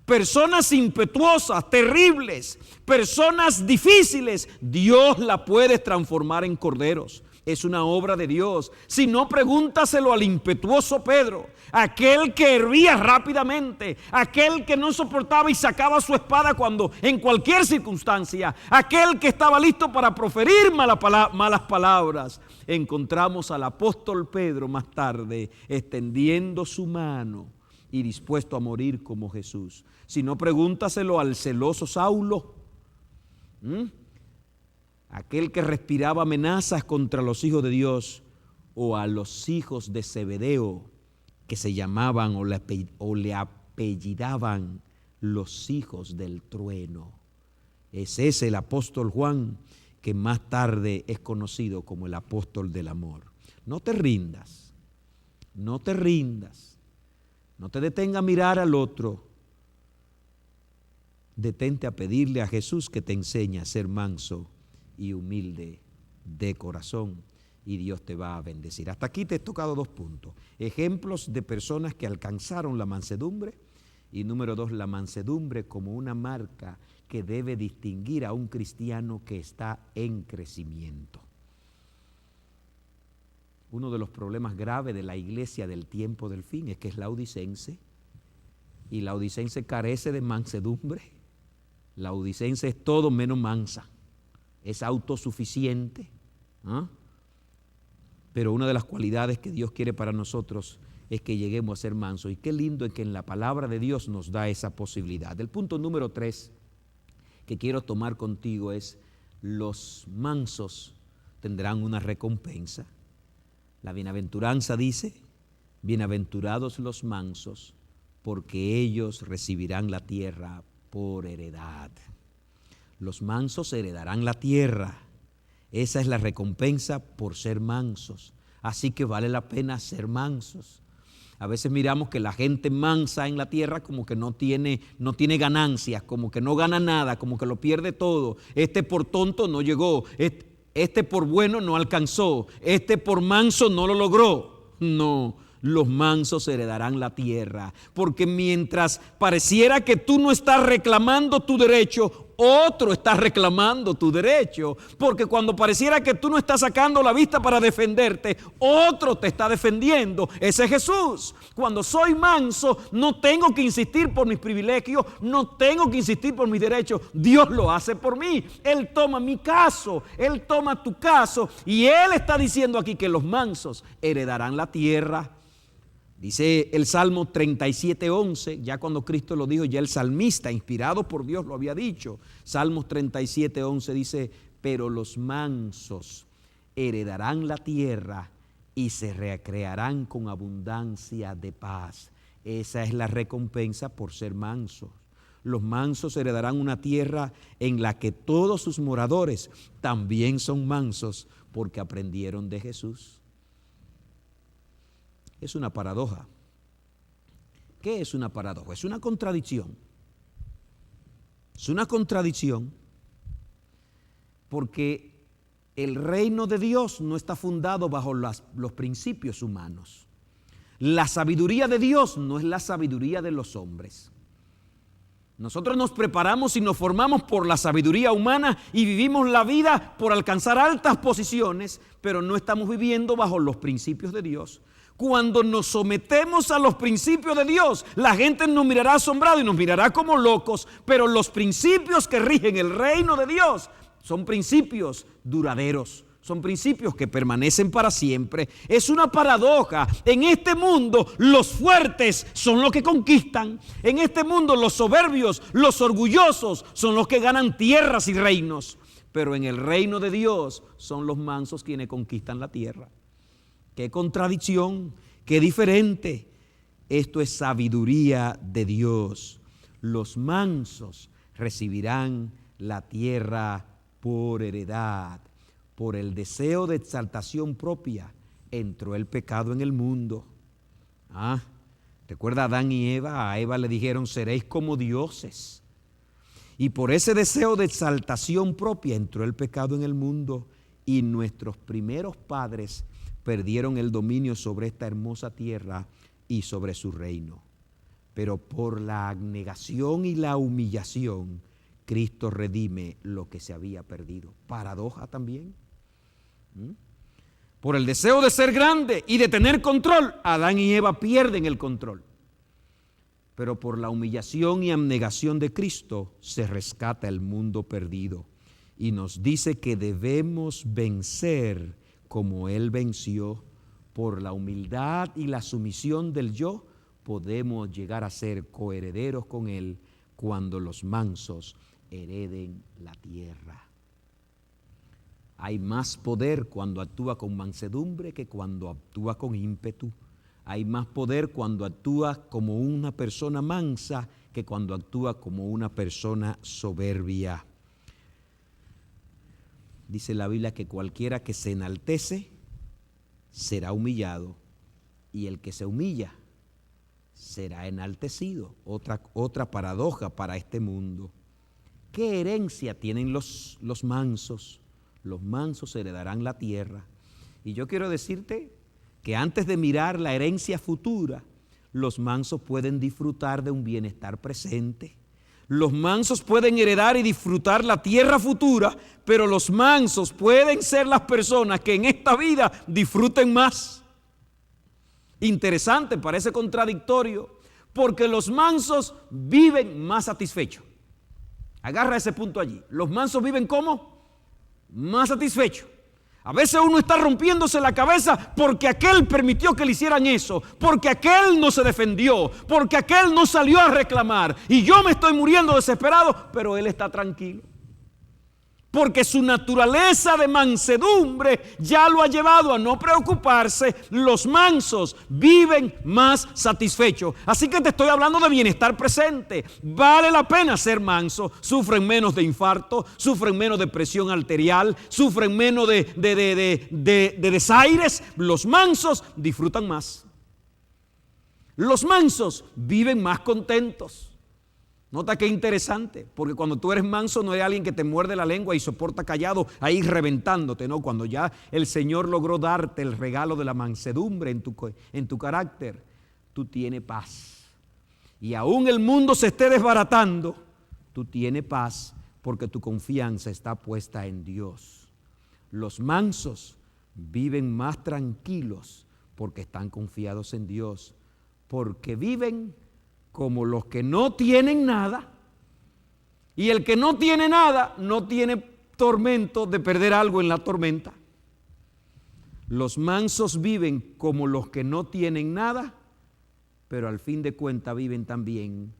Personas impetuosas, terribles, personas difíciles, Dios la puede transformar en corderos. Es una obra de Dios. Si no, pregúntaselo al impetuoso Pedro, aquel que hervía rápidamente, aquel que no soportaba y sacaba su espada cuando en cualquier circunstancia, aquel que estaba listo para proferir malas palabras. Encontramos al apóstol Pedro más tarde extendiendo su mano y dispuesto a morir como Jesús. Si no, pregúntaselo al celoso Saulo, aquel que respiraba amenazas contra los hijos de Dios, o a los hijos de Zebedeo, que se llamaban o le apellidaban los hijos del trueno. Ese es el apóstol Juan, que más tarde es conocido como el apóstol del amor. No te rindas, no te rindas, no te detengas a mirar al otro. Detente a pedirle a Jesús que te enseñe a ser manso y humilde de corazón, y Dios te va a bendecir. Hasta aquí te he tocado 2 puntos. Ejemplos de personas que alcanzaron la mansedumbre, y número 2, la mansedumbre como una marca que debe distinguir a un cristiano que está en crecimiento. Uno de los problemas graves de la iglesia del tiempo del fin es que es laodicense, y la laodicense carece de mansedumbre. La laodicense es todo menos mansa. Es autosuficiente, pero una de las cualidades que Dios quiere para nosotros es que lleguemos a ser mansos. Y qué lindo es que en la palabra de Dios nos da esa posibilidad. El punto número 3 que quiero tomar contigo es: los mansos tendrán una recompensa. La bienaventuranza dice: bienaventurados los mansos, porque ellos recibirán la tierra por heredad. Los mansos heredarán la tierra. Esa es la recompensa por ser mansos. Así que vale la pena ser mansos. A veces miramos que la gente mansa en la tierra como que no tiene ganancias, como que no gana nada, como que lo pierde todo. Este por tonto no llegó, este por bueno no alcanzó, este por manso no lo logró. No. Los mansos heredarán la tierra, porque mientras pareciera que tú no estás reclamando tu derecho, otro está reclamando tu derecho, porque cuando pareciera que tú no estás sacando la vista para defenderte, otro te está defendiendo. Ese es Jesús. Cuando soy manso, no tengo que insistir por mis privilegios, no tengo que insistir por mis derechos. Dios lo hace por mí. Él toma mi caso, Él toma tu caso, y Él está diciendo aquí que los mansos heredarán la tierra. Dice el Salmo 37:11, ya cuando Cristo lo dijo, ya el salmista, inspirado por Dios, lo había dicho. Salmos 37:11 dice: pero los mansos heredarán la tierra y se recrearán con abundancia de paz. Esa es la recompensa por ser mansos. Los mansos heredarán una tierra en la que todos sus moradores también son mansos, porque aprendieron de Jesús. Es una paradoja. ¿Qué es una paradoja? Es una contradicción. Es una contradicción porque el reino de Dios no está fundado bajo los principios humanos. La sabiduría de Dios no es la sabiduría de los hombres. Nosotros nos preparamos y nos formamos por la sabiduría humana y vivimos la vida por alcanzar altas posiciones, pero no estamos viviendo bajo los principios de Dios. Cuando nos sometemos a los principios de Dios, la gente nos mirará asombrado y nos mirará como locos, pero los principios que rigen el reino de Dios son principios duraderos, son principios que permanecen para siempre. Es una paradoja. En este mundo los fuertes son los que conquistan. En este mundo los soberbios, los orgullosos son los que ganan tierras y reinos. Pero en el reino de Dios son los mansos quienes conquistan la tierra. Qué contradicción, qué diferente. Esto es sabiduría de Dios. Los mansos recibirán la tierra por heredad. Por el deseo de exaltación propia entró el pecado en el mundo. ¿Recuerda Adán y Eva? A Eva le dijeron, seréis como dioses. Y por ese deseo de exaltación propia entró el pecado en el mundo y nuestros primeros padres perdieron el dominio sobre esta hermosa tierra y sobre su reino. Pero por la abnegación y la humillación, Cristo redime lo que se había perdido. Paradoja también. Por el deseo de ser grande y de tener control, Adán y Eva pierden el control. Pero por la humillación y abnegación de Cristo se rescata el mundo perdido y nos dice que debemos vencer como Él venció. Por la humildad y la sumisión del yo podemos llegar a ser coherederos con Él cuando los mansos hereden la tierra. Hay más poder cuando actúa con mansedumbre que cuando actúa con ímpetu. Hay más poder cuando actúa como una persona mansa que cuando actúa como una persona soberbia. Dice la Biblia que cualquiera que se enaltece será humillado y el que se humilla será enaltecido. Otra paradoja para este mundo. ¿Qué herencia tienen los mansos? Los mansos heredarán la tierra. Y yo quiero decirte que antes de mirar la herencia futura, los mansos pueden disfrutar de un bienestar presente. Los mansos pueden heredar y disfrutar la tierra futura, pero los mansos pueden ser las personas que en esta vida disfruten más. Interesante, parece contradictorio, porque los mansos viven más satisfechos. Agarra ese punto allí. Los mansos viven ¿cómo? Más satisfechos. A veces uno está rompiéndose la cabeza porque aquel permitió que le hicieran eso, porque aquel no se defendió, porque aquel no salió a reclamar y yo me estoy muriendo desesperado, pero él está tranquilo. Porque su naturaleza de mansedumbre ya lo ha llevado a no preocuparse. Los mansos viven más satisfechos. Así que te estoy hablando de bienestar presente. Vale la pena ser manso. Sufren menos de infarto, sufren menos de presión arterial, sufren menos de desaires. Los mansos disfrutan más. Los mansos viven más contentos. Nota qué interesante, porque cuando tú eres manso no hay alguien que te muerde la lengua y soporta callado ahí reventándote, no. Cuando ya el Señor logró darte el regalo de la mansedumbre en tu carácter, tú tienes paz. Y aún el mundo se esté desbaratando, tú tienes paz porque tu confianza está puesta en Dios. Los mansos viven más tranquilos porque están confiados en Dios, porque viven como los que no tienen nada, y el que no tiene nada no tiene tormento de perder algo en la tormenta. Los mansos viven como los que no tienen nada, pero al fin de cuentas viven también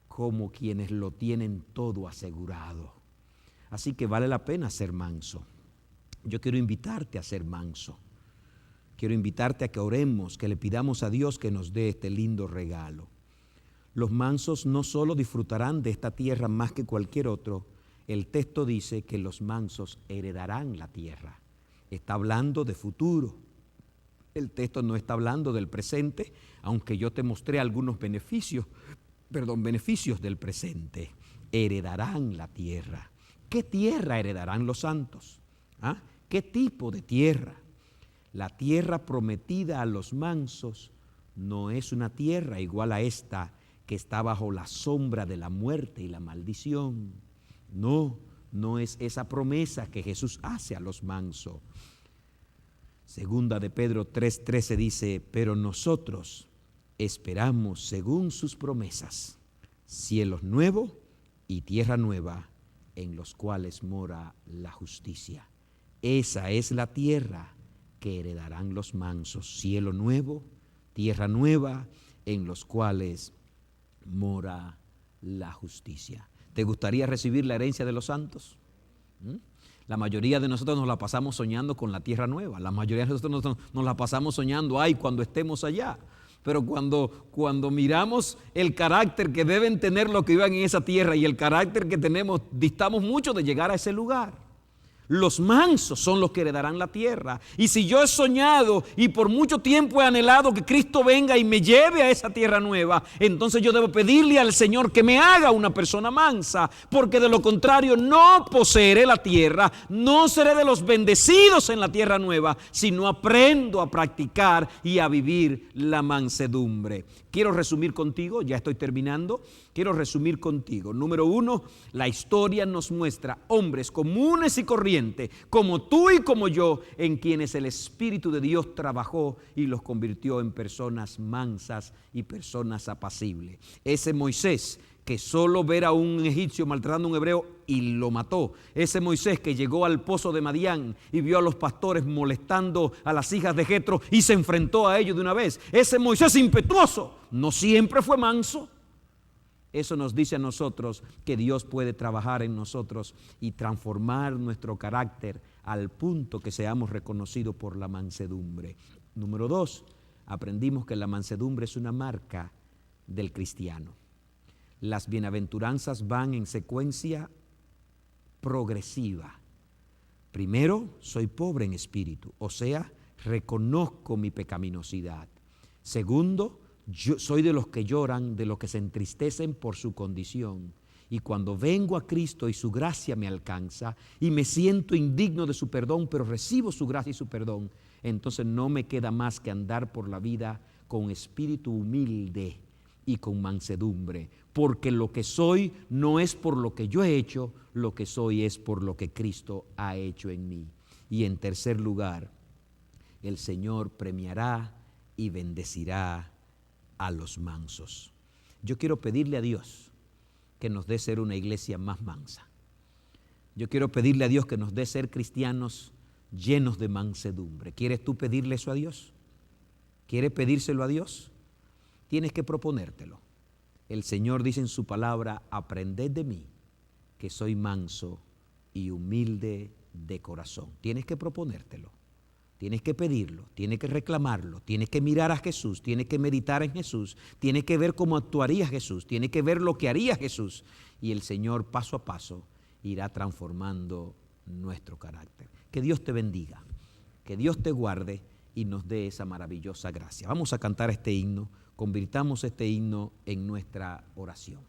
como quienes lo tienen todo asegurado. Así que vale la pena ser manso. Yo quiero invitarte a ser manso. Quiero invitarte a que oremos, que le pidamos a Dios que nos dé este lindo regalo. Los mansos no solo disfrutarán de esta tierra más que cualquier otro, el texto dice que los mansos heredarán la tierra. Está hablando de futuro. El texto no está hablando del presente, aunque yo te mostré algunos beneficios del presente. Heredarán la tierra. ¿Qué tierra heredarán los santos? ¿Qué tipo de tierra? La tierra prometida a los mansos no es una tierra igual a esta que está bajo la sombra de la muerte y la maldición. No es esa promesa que Jesús hace a los mansos. Segunda de Pedro 3:13 dice, pero nosotros esperamos según sus promesas, cielos nuevos y tierra nueva, en los cuales mora la justicia. Esa es la tierra que heredarán los mansos, cielo nuevo, tierra nueva, en los cuales mora la justicia. ¿Te gustaría recibir la herencia de los santos? La mayoría de nosotros nos la pasamos soñando con la tierra nueva. La mayoría de nosotros nos la pasamos soñando, ay, cuando estemos allá. Pero cuando miramos el carácter que deben tener los que vivan en esa tierra y el carácter que tenemos, distamos mucho de llegar a ese lugar. Los mansos son los que heredarán la tierra. Y si yo he soñado y por mucho tiempo he anhelado que Cristo venga y me lleve a esa tierra nueva, entonces yo debo pedirle al Señor que me haga una persona mansa, porque de lo contrario no poseeré la tierra, no seré de los bendecidos en la tierra nueva, sino aprendo a practicar y a vivir la mansedumbre. Quiero resumir contigo, ya estoy terminando, quiero resumir contigo. Número 1, la historia nos muestra hombres comunes y corrientes, como tú y como yo, en quienes el Espíritu de Dios trabajó y los convirtió en personas mansas y personas apacibles. Ese Moisés que solo ver a un egipcio maltratando a un hebreo y lo mató. Ese Moisés que llegó al pozo de Madián y vio a los pastores molestando a las hijas de Jetro y se enfrentó a ellos de una vez. Ese Moisés impetuoso no siempre fue manso. Eso nos dice a nosotros que Dios puede trabajar en nosotros y transformar nuestro carácter al punto que seamos reconocidos por la mansedumbre. Número 2, aprendimos que la mansedumbre es una marca del cristiano. Las bienaventuranzas van en secuencia progresiva. Primero, soy pobre en espíritu, o sea, reconozco mi pecaminosidad. Segundo, yo soy de los que lloran, de los que se entristecen por su condición. Y cuando vengo a Cristo y su gracia me alcanza y me siento indigno de su perdón, pero recibo su gracia y su perdón, entonces no me queda más que andar por la vida con espíritu humilde y con mansedumbre, porque lo que soy no es por lo que yo he hecho, lo que soy es por lo que Cristo ha hecho en mí. Y en tercer lugar, el Señor premiará y bendecirá a los mansos. Yo quiero pedirle a Dios que nos dé ser una iglesia más mansa. Yo quiero pedirle a Dios que nos dé ser cristianos llenos de mansedumbre. ¿Quieres tú pedirle eso a Dios? ¿Quieres pedírselo a Dios? Tienes que proponértelo. El Señor dice en su palabra, aprended de mí, que soy manso y humilde de corazón. Tienes que proponértelo, tienes que pedirlo, tienes que reclamarlo, tienes que mirar a Jesús, tienes que meditar en Jesús, tienes que ver cómo actuaría Jesús, tienes que ver lo que haría Jesús. Y el Señor paso a paso irá transformando nuestro carácter. Que Dios te bendiga, que Dios te guarde y nos dé esa maravillosa gracia. Vamos a cantar este himno. Convirtamos este himno en nuestra oración.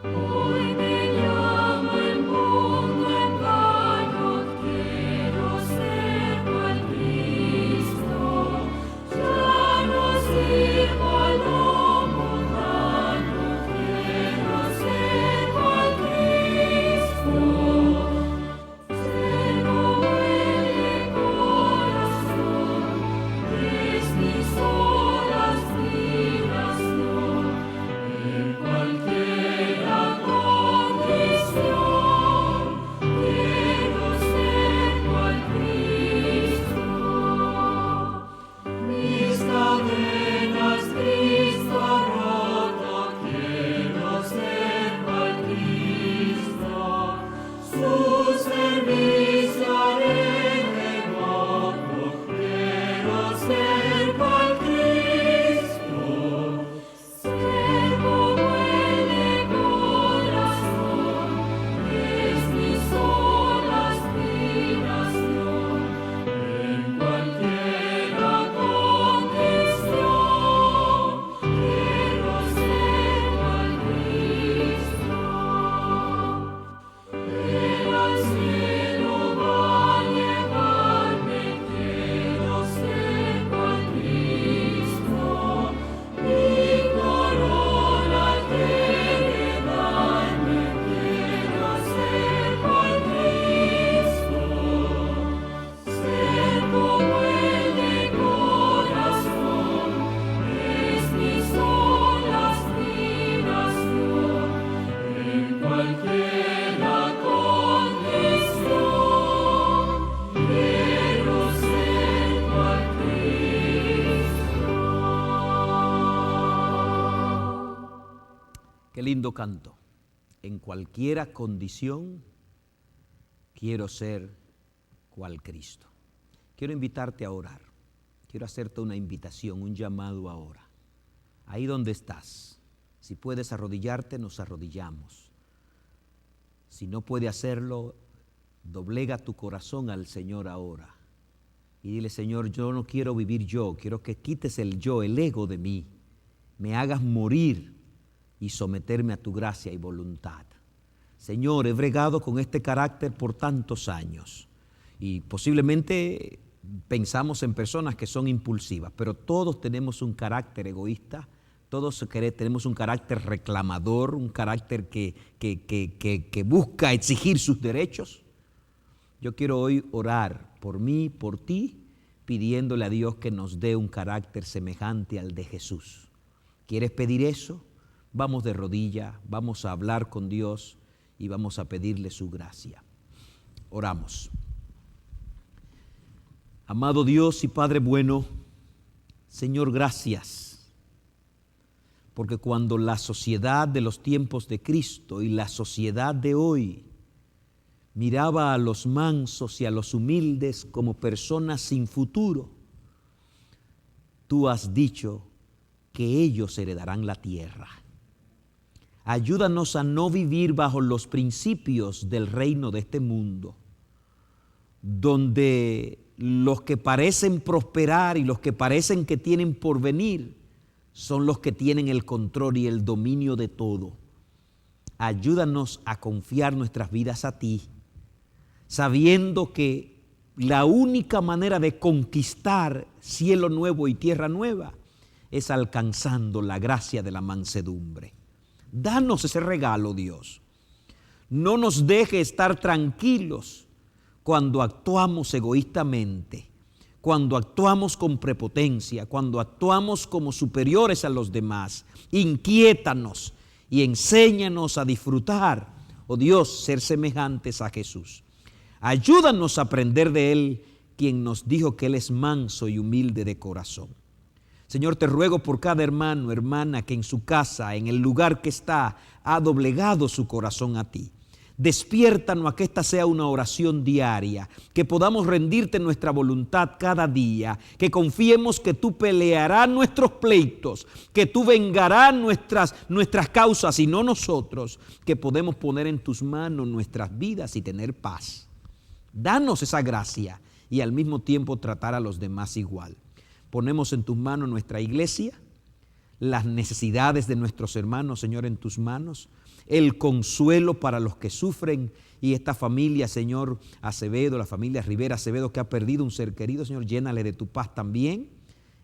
Hoy me llama el mundo engaño, quiero ser cual Cristo, ya no sirvo al lobo mundano, quiero ser cual Qué lindo canto. En cualquiera condición quiero ser cual Cristo. Quiero invitarte a orar. Quiero hacerte una invitación, un llamado ahora. Ahí donde estás, si puedes arrodillarte, nos arrodillamos. Si no puede hacerlo, doblega tu corazón al Señor ahora. Y dile, Señor, yo no quiero vivir yo, quiero que quites el yo, el ego de mí. Me hagas morir y someterme a tu gracia y voluntad. Señor, he bregado con este carácter por tantos años y posiblemente pensamos en personas que son impulsivas, pero todos tenemos un carácter egoísta, todos tenemos un carácter reclamador, un carácter que busca exigir sus derechos. Yo quiero hoy orar por mí, por ti, pidiéndole a Dios que nos dé un carácter semejante al de Jesús. ¿Quieres pedir eso? Vamos de rodilla, vamos a hablar con Dios y vamos a pedirle su gracia. Oramos. Amado Dios y Padre bueno, Señor, gracias, porque cuando la sociedad de los tiempos de Cristo y la sociedad de hoy miraba a los mansos y a los humildes como personas sin futuro, tú has dicho que ellos heredarán la tierra. Ayúdanos a no vivir bajo los principios del reino de este mundo, donde los que parecen prosperar y los que parecen que tienen porvenir son los que tienen el control y el dominio de todo. Ayúdanos a confiar nuestras vidas a ti, sabiendo que la única manera de conquistar cielo nuevo y tierra nueva es alcanzando la gracia de la mansedumbre. Danos ese regalo, Dios. No nos deje estar tranquilos cuando actuamos egoístamente, cuando actuamos con prepotencia, cuando actuamos como superiores a los demás. Inquiétanos y enséñanos a disfrutar, oh Dios, ser semejantes a Jesús. Ayúdanos a aprender de Él, quien nos dijo que Él es manso y humilde de corazón. Señor, te ruego por cada hermano, hermana que en su casa, en el lugar que está, ha doblegado su corazón a ti. Despiértanos a que esta sea una oración diaria, que podamos rendirte nuestra voluntad cada día, que confiemos que tú pelearás nuestros pleitos, que tú vengarás nuestras causas y no nosotros, que podemos poner en tus manos nuestras vidas y tener paz. Danos esa gracia y al mismo tiempo tratar a los demás igual. Ponemos en tus manos nuestra iglesia, las necesidades de nuestros hermanos, Señor, en tus manos, el consuelo para los que sufren y esta familia, Señor, Acevedo, la familia Rivera Acevedo que ha perdido un ser querido, Señor, llénale de tu paz también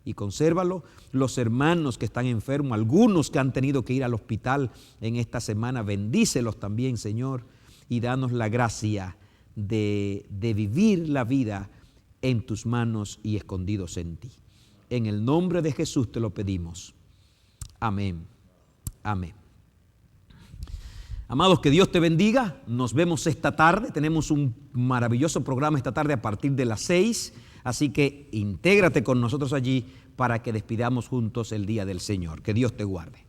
y consérvalo. Los hermanos que están enfermos, algunos que han tenido que ir al hospital en esta semana, bendícelos también, Señor, y danos la gracia de vivir la vida en tus manos y escondidos en ti. En el nombre de Jesús te lo pedimos. Amén. Amén. Amados, que Dios te bendiga. Nos vemos esta tarde. Tenemos un maravilloso programa esta tarde a partir de las 6. Así que intégrate con nosotros allí para que despidamos juntos el día del Señor. Que Dios te guarde.